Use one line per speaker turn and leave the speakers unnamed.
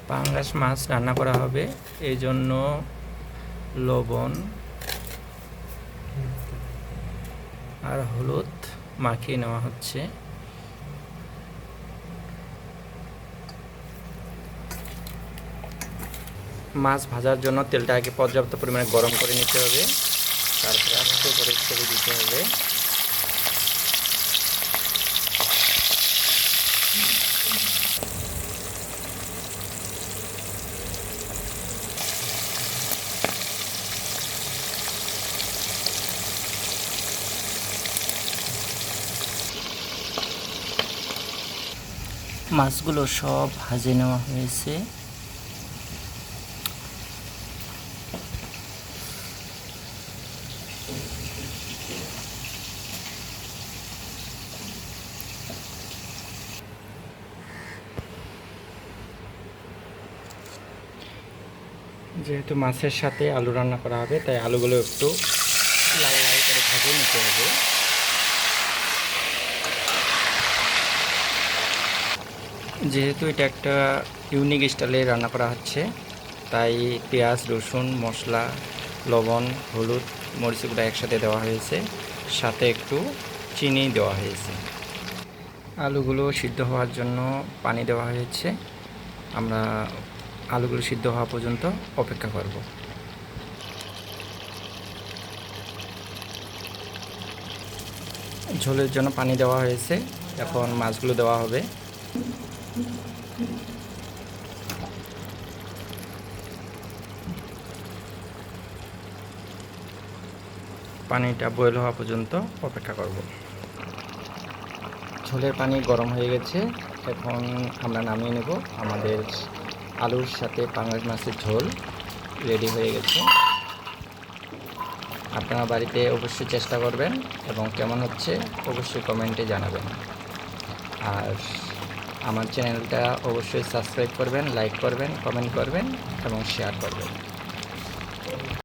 পাঙ্গাস মাছ রান্না করা হবে, এই জন্য লবণ আর হলুদ মাখিয়ে নেওয়া হচ্ছে। মাছ ভাজার জন্য তেলটা আগে পর্যাপ্ত পরিমাণে গরম করে নিতে হবে, তারপরে আস্তে করে ছেড়ে দিতে হবে। মাছগুলো সব ভাজে নেওয়া হয়েছে। যেহেতু মাছের সাথে আলু রান্না করা হবে, তাই আলুগুলো একটু লাল লাল করে ভেজে নিতে হবে। যেহেতু এটা একটা ইউনিক স্টাইলে রান্না করা হচ্ছে, তাই পেঁয়াজ, রসুন, মশলা, লবণ, হলুদ, মরিচ গুঁড়া একসাথে দেওয়া হয়েছে, সাথে একটু চিনি দেওয়া হয়েছে। আলুগুলো সিদ্ধ হওয়ার জন্য পানি দেওয়া হয়েছে। আমরা আলুগুলো সিদ্ধ হওয়া পর্যন্ত অপেক্ষা করব। ঝোলের জন্য পানি দেওয়া হয়েছে, এখন মাছগুলো দেওয়া হবে। পানিটা বয়েল হওয়া পর্যন্ত অপেক্ষা করব। ঝোলের পানি গরম হয়ে গেছে, এখন আমরা নামিয়ে নেব। আমাদের আলুর সাথে পাঙ্গাস মাছের ঝোল রেডি হয়ে গেছে। আপনারা বাড়িতে অবশ্যই চেষ্টা করবেন এবং কেমন হচ্ছে অবশ্যই কমেন্টে জানাবেন। আর আমার চ্যানেলটা অবশ্যই সাবস্ক্রাইব করবেন, লাইক করবেন, কমেন্ট করবেন এবং শেয়ার করবেন।